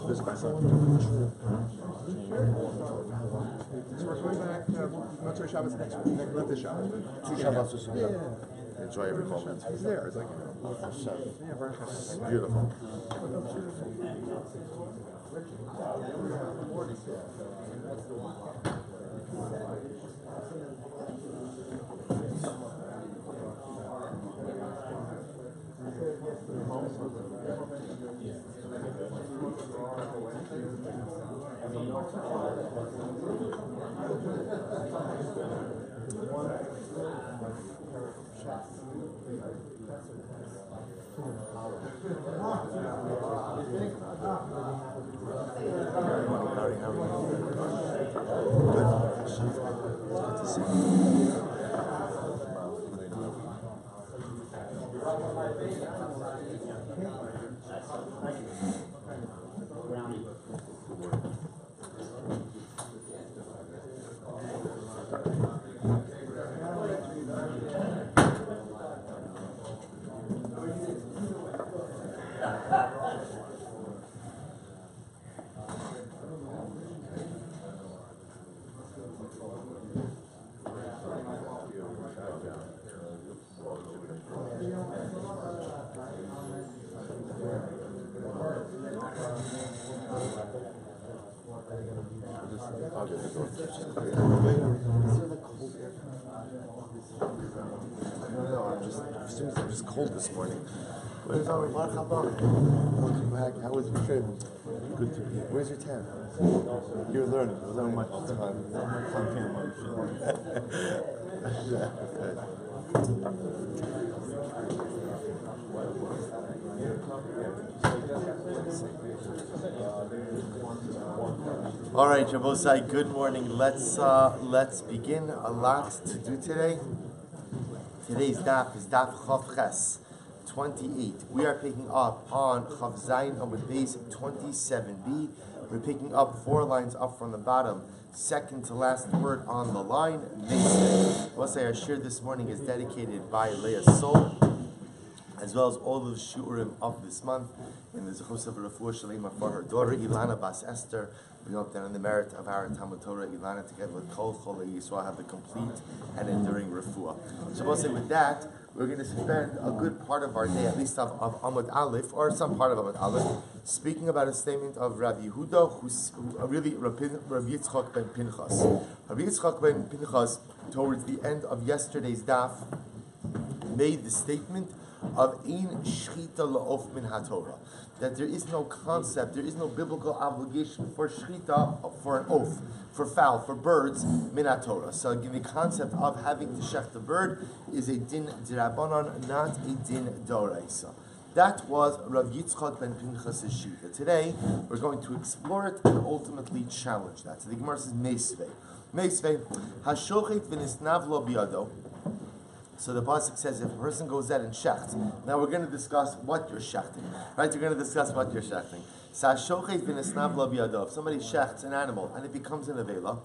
This by son. So we're coming back. Motzei Shabbos next week. Not this Shabbos. 2 Shabbos or something. Yeah. Enjoy every moment. It's there. It's like, yeah, very nice. Beautiful. I'm just cold this morning. Where's our welcome back? How was your trip? Good to be here. Where's your tent? You're learning. You're learning much all the time. All right, Jabosai, good morning. Let's begin. A lot to do today. Today's daf is daf Chav Ches 28. We are picking up on Chav Zayin with base 27b. We're picking up 4 lines up from the bottom. Second to last word on the line. What I shared this morning is dedicated by Leah Sol, as well as all of the shiurim of this month in the Zechus of Refuah Shalema for her daughter Ilana Bas Esther. We hope that in the merit of our Talmud Torah, Ilana, together with Kol Chol Yisrael, have the complete and enduring refuah. So we'll say with that, we're going to spend a good part of our day, at least of Amud Aleph, or some part of Amud Aleph, speaking about a statement of Rav Yehuda, who's really Rav Yitzchak ben Pinchas. Rav Yitzchak ben Pinchas, towards the end of yesterday's daf, made the statement of Ein Shchita La'of Min HaTorah, that there is no concept, there is no biblical obligation for shchita, for an oath, for fowl, for birds, min HaTorah. So again, the concept of having to shech the bird is a din d'Rabbanan, not a din d'Oraisa. That was Rav Yitzchak ben Pinchas' shita. Today, we're going to explore it and ultimately challenge that. So the Gemara says, Meisvei, Hashochet v'nisnav lo biyado. So the pasuk says, if a person goes out and shechts, now we're going to discuss what you're shechting. Right? We're going to discuss what you're shechting. If somebody shechts an animal and it becomes an avela,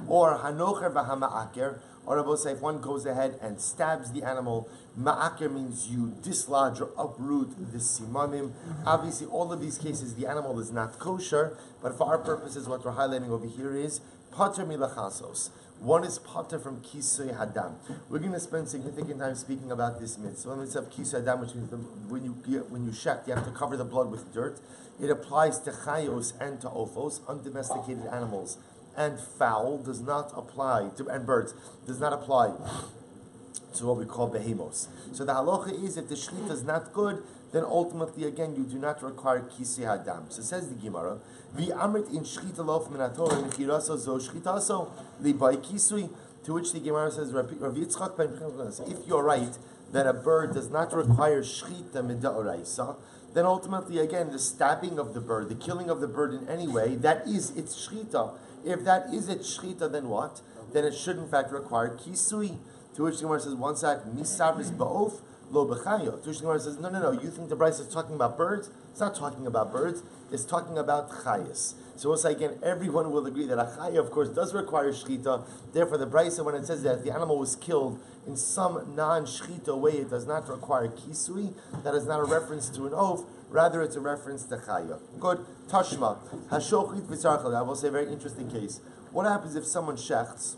or hanocher v'hama'aker, or I will say if one goes ahead and stabs the animal, ma'aker means you dislodge or uproot the simanim. Obviously, all of these cases, the animal is not kosher, but for our purposes, what we're highlighting over here is pater milachasos. One is pater from kisui hadam. We're going to spend significant time speaking about this mitzvah. The mitzvah of kisui hadam, which means when you shecht, you have to cover the blood with dirt. It applies to chayos and to ophos, undomesticated animals, and fowl does not apply to, and birds does not apply to what we call behemos. So the halacha is if the shechita is not good, then ultimately again you do not require kisei hadam. So says the Gemara, v'amrit in shechita lof min haTorah nechiraso zo shechitaso libai kisui. To which the Gemara says, Rav Yitzchak ben Pinchas, if you're right that a bird does not require shechita mid'oraisa, then ultimately, again, the stabbing of the bird, the killing of the bird in any way, that is its shchita. If that is its shchita, then what? Then it should in fact require kisui. To which the Gemara says, one side, misabris ba'of, lo b'chayo. To which the Gemara says, no, you think the Bryce is talking about birds? It's not talking about birds, it's talking about chayas. So we'll say again, everyone will agree that a chaya, of course, does require shchita. Therefore, the Bryce, when it says that the animal was killed in some non-shchita way, it does not require kisui. That is not a reference to an oath, rather it's a reference to chaya. Good. Tashma. Hashochit v'tzarchal. I will say a very interesting case. What happens if someone shechts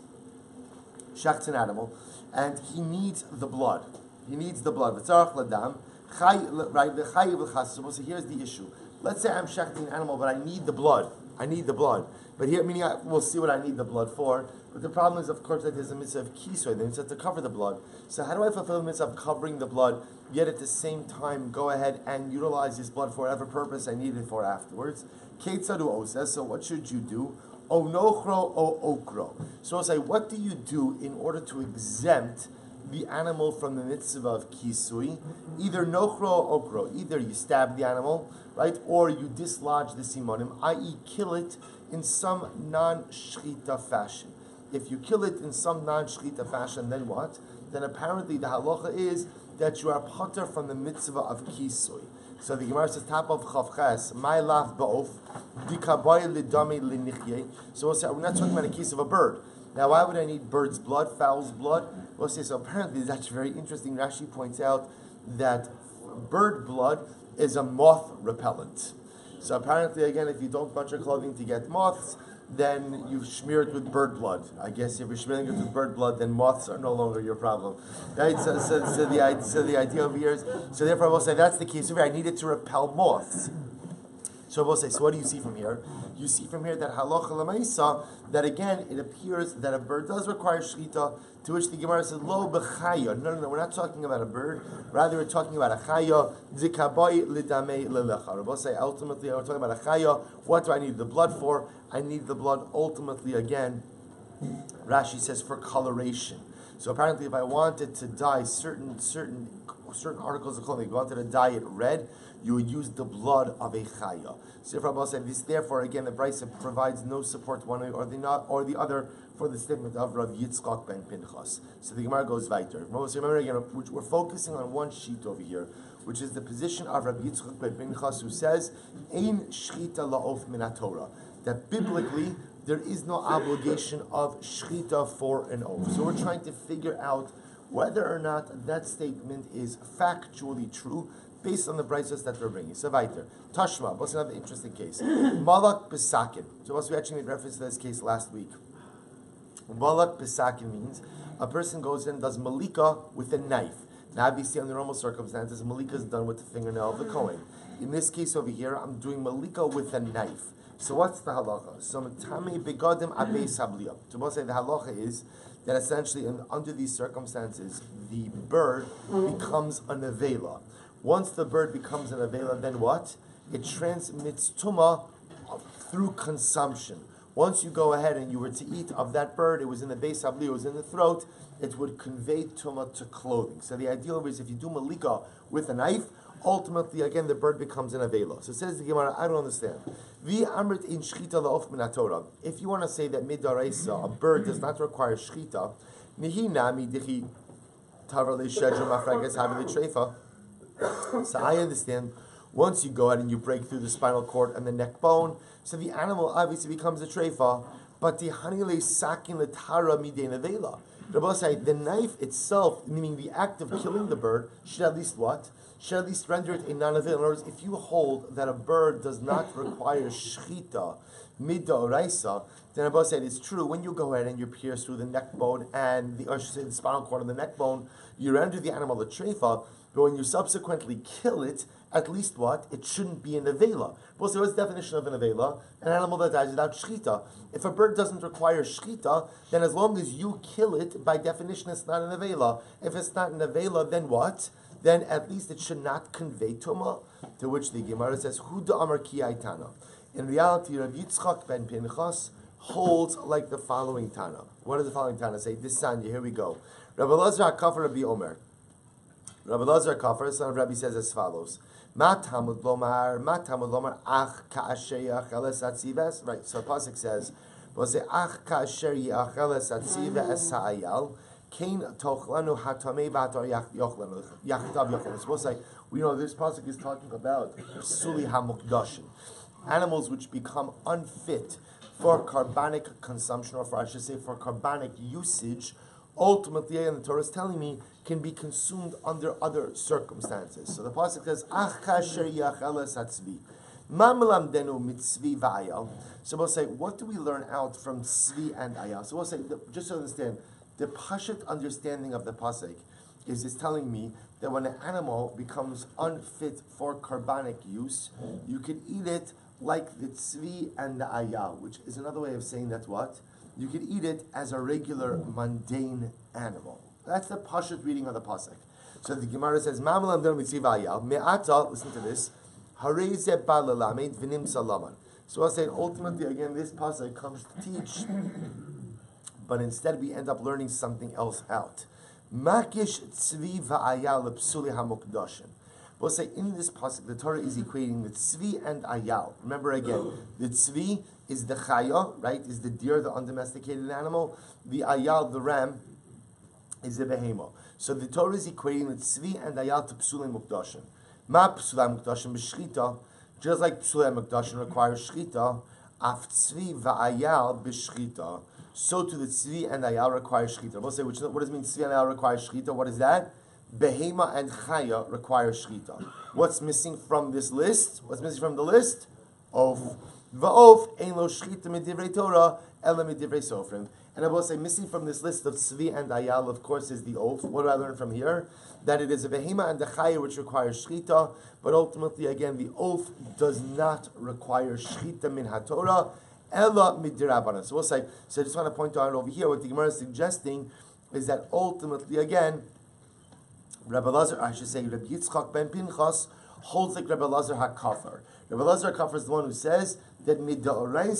an animal, and he needs the blood? He needs the blood. V'tzarach ladam. Right? So here's the issue. Let's say I'm shechting an animal, but I need the blood. But here, meaning we'll see what I need the blood for. But the problem is, of course, that there's a mitzvah of kisoy, the mitzvah to cover the blood. So how do I fulfill the mitzvah of covering the blood, yet at the same time go ahead and utilize this blood for whatever purpose I need it for afterwards? Keitzadu oses. So what should you do? O nochro o okro. So I'll say, what do you do in order to exempt the animal from the mitzvah of kisui? Either nochro or okro. Either you stab the animal, right, or you dislodge the simonim, i.e. kill it in some non-shchita fashion. If you kill it in some non-shchita fashion, then what? Then apparently the halacha is that you are pater from the mitzvah of kisui. So the Gemara says, top of chavches, my laf ba'of, dikaboy lidami linichye. So we'll say, we're not talking about a case of a bird. Now, why would I need bird's blood, fowl's blood? We'll say, so apparently it's actually very interesting. Rashi points out that bird blood is a moth repellent. So apparently, again, if you don't touch your clothing to get moths, then you smear it with bird blood. I guess if you're smearing it with bird blood, then moths are no longer your problem. Right? So the idea over here is, so therefore I will say that's the case over here. I need it to repel moths. So we'll say, so what do you see from here? You see from here that halacha l'maisa, that again, it appears that a bird does require shchita, to which the Gemara says, lo b'chaya. No, we're not talking about a bird. Rather, we're talking about a chaya, zikaboy lidamei lelecha. We'll say, ultimately, we're talking about a chaya. What do I need the blood for? I need the blood ultimately, again, Rashi says, for coloration. So apparently, if I wanted to dye certain articles of clothing, if you wanted to dye it red, you would use the blood of a chaya. So if Rabbi said this, therefore, again, the Brisa provides no support one way or the other for the statement of Rav Yitzchak ben Pinchas. So the Gemara goes weiter. Remember again, we're focusing on one sheet over here, which is the position of Rav Yitzchak ben Pinchas, who says, "Ein shchita la'of min haTorah," that biblically there is no obligation of shchita for an oath. So we're trying to figure out whether or not that statement is factually true, based on the brises that we're bringing. So weiter. Tashma, what's another interesting case? Malak Besakin. So we actually made reference to this case last week. Malak Besakin means a person goes in and does malika with a knife. Now obviously under normal circumstances, malika is done with the fingernail of the Kohen. In this case over here, I'm doing malika with a knife. So what's the halacha? So matame begadim abe sabliya. So we'll say the halacha is that essentially under these circumstances, the bird becomes a nevela. Once the bird becomes an avela, then what? It transmits tumah through consumption. Once you go ahead and you were to eat of that bird, it was in the base habli, it was in the throat, it would convey tumah to clothing. So the ideal is if you do malika with a knife, ultimately again the bird becomes an avela. So it says the Gemara, I don't understand. Vi amrit in shchita la'of min haTorah. If you want to say that midaraisa, a bird does not require shchita, nihi nami dichi tavar le'shedra mafragas havi le'treifa. So I understand once you go ahead and you break through the spinal cord and the neck bone, so the animal obviously becomes a treifa, but the hanile sakin letara midei nevela. Rabbi say the knife itself, meaning the act of killing the bird, should at least what? Should at least render it a non-avela. In other words, if you hold that a bird does not require shchita midoraisa, then Rabbi said it's true. When you go ahead and you pierce through the neck bone and the spinal cord and the neck bone, you render the animal a treifa. But when you subsequently kill it, at least what? It shouldn't be an avela. Well, so what's the definition of an avela? An animal that dies without shchita. If a bird doesn't require shchita, then as long as you kill it, by definition it's not an avela. If it's not an avela, then what? Then at least it should not convey tumah. To which the Gemara says, Huda Amar Ki Aitana. In reality, Rav Yitzchak ben Pinchas holds like the following Tana. What does the following Tana say? This Sanya, here we go. Rabbi Lazar HaKafar Rabbi Omer. Rabbi Lazar Kafar, son of Rabbi, says as follows: Ma tamud lomar ach ka'asher ya'acheles atzives. Right, so the pasuk says, ach ka'asher ya'acheles atzives ha'ayal, kein tochlanu hatamei v'atar yochlanu, yachtav yochlanu. It's supposed to say, we know this pasuk is talking about psuli hamukdashim, animals which become unfit for carbonic consumption, or I should say for carbonic usage, ultimately, and the Torah is telling me, can be consumed under other circumstances. So the pasuk says, "Ach kasher yacheles hatzvi, ma melamdenu mitzvi va'ayal." So we'll say, what do we learn out from tzvi and ayal? So we'll say, just to understand, the pashut understanding of the pasuk is it's telling me that when an animal becomes unfit for carbonic use, you can eat it like the tzvi and the ayal, which is another way of saying that what? You could eat it as a regular mundane animal. That's the pashut reading of the pasuk. So the Gemara says, Me'ata, listen to this, Hareze balalamed v'nim salaman. So I'll say, ultimately, again, this pasuk comes to teach, but instead we end up learning something else out. Makish tzvi va'ayal psuli hamukdashim. We'll say in this pasuk, the Torah is equating the tzvi and ayal. Remember again, the tzvi is the chaya, right? Is the deer, the undomesticated animal. The ayal, the ram, is the behemo. So the Torah is equating the tzvi and ayal to psuli mukdashim. Ma psuli mukdashim b'shchita, just like psuli mukdashim requires shchita, af tzvi va'ayal b'shchita. So to the tzvi and ayal requires shchita. We'll say, what does it mean tzvi and ayal requires shchita? What is that? Behema and chaya require shchita. What's missing from this list? What's missing from the list? Of. Va'of ein lo shchita midivrei Torah ela midivrei sofrim. And I will say, missing from this list of tzvi and ayal, of course, is the oaf. What do I learn from here? That it is a behema and a chaya which requires shchita, but ultimately, again, the oaf does not require shchita min haTorah ela midirabbanan. So we'll say, so I just want to point out over here, what the Gemara is suggesting is that ultimately, again, Rabbi Lazar, I should say, Rabbi Yitzchak ben Pinchas holds like Rabbi Lazar HaKafar. Rabbi Lazar HaKafar is the one who says that midoraisa